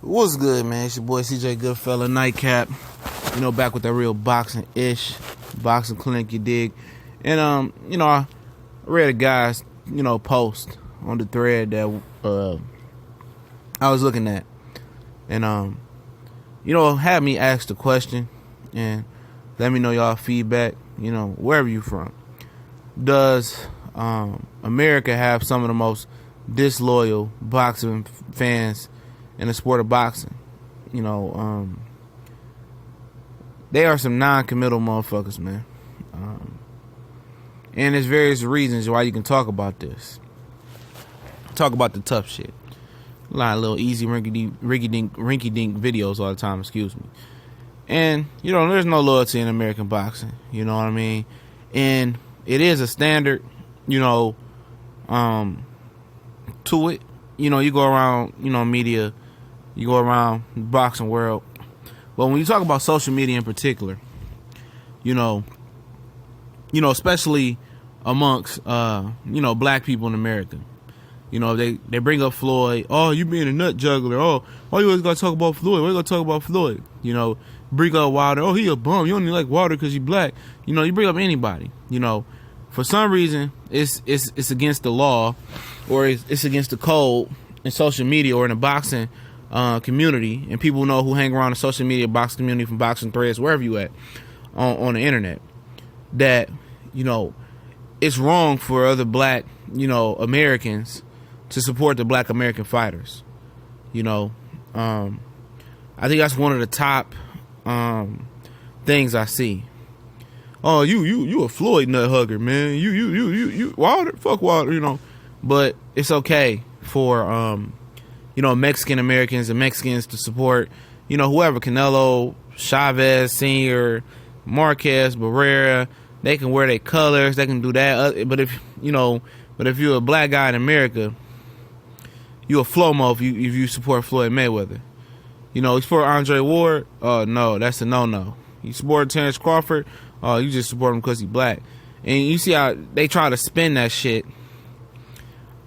What's good, man? It's your boy CJ Goodfella, Nightcap. Back with that real boxing-ish, boxing clinic, you dig. And, I read a guy's, post on the thread that I was looking at. And, had me ask the question and let me know y'all feedback, wherever you from. Does America have some of the most disloyal boxing fans in the sport of boxing? They are some non-committal motherfuckers, man. And there's various reasons why you can talk about this. Talk about the tough shit. A lot of little easy rinky-dink videos all the time, excuse me. And, there's no loyalty in American boxing. You know what I mean? And it is a standard, to it. You go around, media, you go around the boxing world. But when you talk about social media in particular, especially amongst, black people in America, they bring up Floyd. Oh, you being a nut juggler. Oh, why you always got to talk about Floyd? Why you got to talk about Floyd? Bring up Wilder. Oh, he a bum. You only like Wilder because you black. You bring up anybody. For some reason, it's against the law, or it's against the code in social media or in the boxing community, and people know who hang around the social media boxing community from boxing threads, wherever you at on the internet, that it's wrong for other black Americans to support the black American fighters. I think that's one of the top things I see. Oh, you a Floyd nut hugger, man. You Wilder, fuck Wilder, But it's okay for Mexican Americans and Mexicans to support whoever, Canelo, Chavez Sr., Marquez, Barrera. They can wear their colors, they can do that. But if you're a black guy in America, you a Flomo if you support Floyd Mayweather. You support Andre Ward? No, that's a no. You support Terrence Crawford? You just support him because he's black. And you see how they try to spin that shit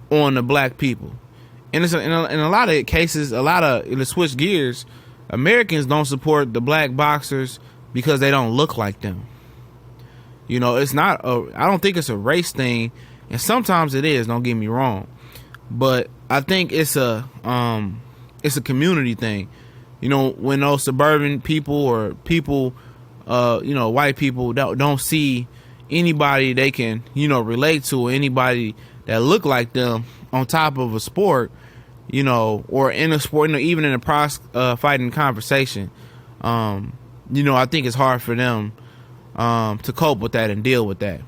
on the black people. And in a lot of cases, to switch gears, Americans don't support the black boxers because they don't look like them. It's not I don't think it's a race thing, and sometimes it is, don't get me wrong. But I think it's a community thing. When those suburban people or people, white people don't see anybody they can, relate to, or anybody that look like them on top of a sport, or in a sport, even in a fighting conversation, I think it's hard for them to cope with that and deal with that,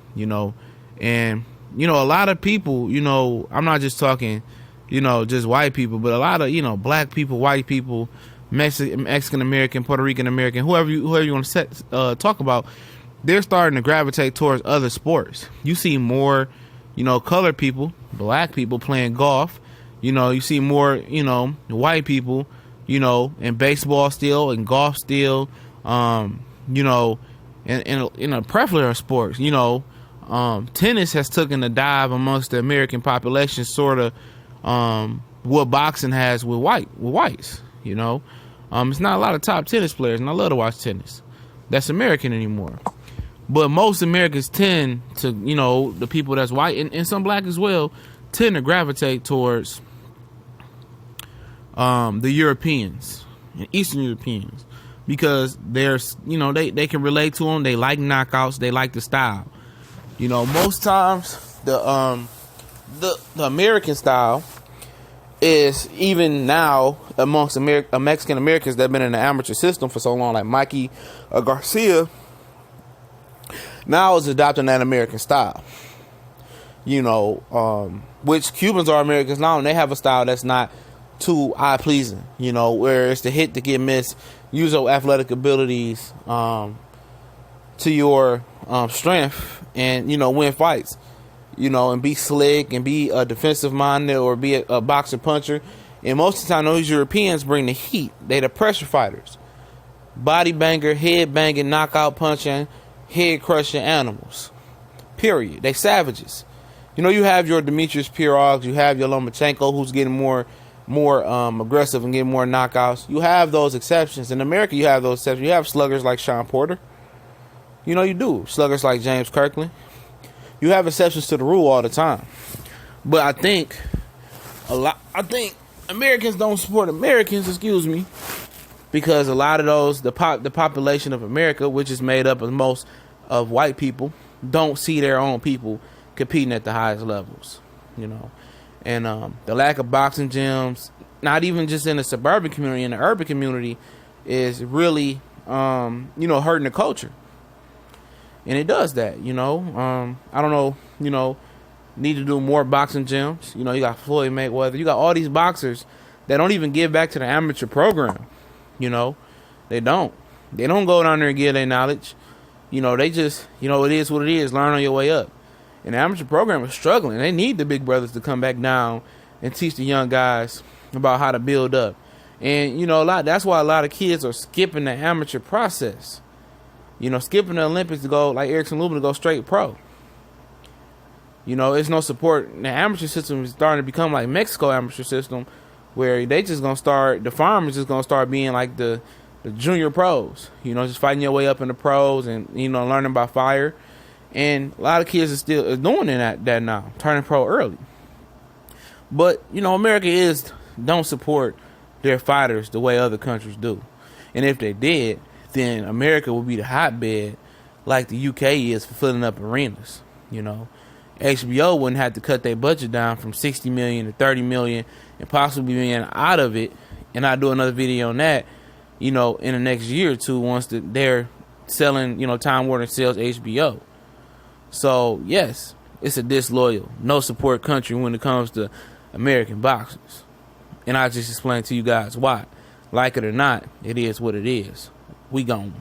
and a lot of people, I'm not just talking, just white people, but a lot of black people, white people, Mexican American, Puerto Rican American, whoever you want to talk about, they're starting to gravitate towards other sports. You see more, colored people, black people playing golf. You see more, white people, in baseball still, and golf still, in a plethora of sports. Tennis has taken a dive amongst the American population, sort of what boxing has with whites. It's not a lot of top tennis players, and I love to watch tennis. That's American anymore. But most Americans tend to, the people that's white, and some black as well, tend to gravitate towards the Europeans and Eastern Europeans, because there's, they can relate to them. They like knockouts. They like the style. Most times the American style is, even now amongst Mexican Americans that have been in the amateur system for so long, like Mikey Garcia, now is adopting that American style. Which Cubans are Americans now, and they have a style that's not too eye pleasing. Where it's the hit to get missed, use your athletic abilities to your strength, and win fights. And be slick and be a defensive minded, or be a boxer puncher. And most of the time, those Europeans bring the heat. They the pressure fighters, body banger, head banging, knockout punching, head crushing animals. Period. They savages. You have your Demetrius Pirogs, you have your Lomachenko, who's getting more more aggressive and get more knockouts. You have those exceptions. In America, you have those exceptions. You have sluggers like Sean Porter. You know, you do. Sluggers like James Kirkland. You have exceptions to the rule all the time. But I think Americans don't support Americans, because a lot of those, the population of America, which is made up of most of white people, don't see their own people competing at the highest levels, you know. And the lack of boxing gyms, not even just in the suburban community, in the urban community, is really, hurting the culture. And it does that, you know. I don't know, need to do more boxing gyms. You know, you got Floyd Mayweather. You got all these boxers that don't even give back to the amateur program. You know, they don't go down there and get their knowledge. You know, they just, it is what it is. Learn on your way up. And the amateur program is struggling. They need the big brothers to come back down and teach the young guys about how to build up. And, that's why a lot of kids are skipping the amateur process. Skipping the Olympics to go, like Erickson Lubin, to go straight pro. It's no support. The amateur system is starting to become like Mexico amateur system, where they just gonna start, the farmers just gonna start being like the junior pros, just fighting your way up in the pros and, learning by fire. And a lot of kids are still doing that now, turning pro early. But, America don't support their fighters the way other countries do. And if they did, then America would be the hotbed like the UK is for filling up arenas, HBO wouldn't have to cut their budget down from 60 million to 30 million and possibly being out of it. And I'll do another video on that, in the next year or two once they're selling, Time Warner sells HBO. So, yes, it's a disloyal, no support country when it comes to American boxers. And I just explained to you guys why. Like it or not, it is what it is. We gone.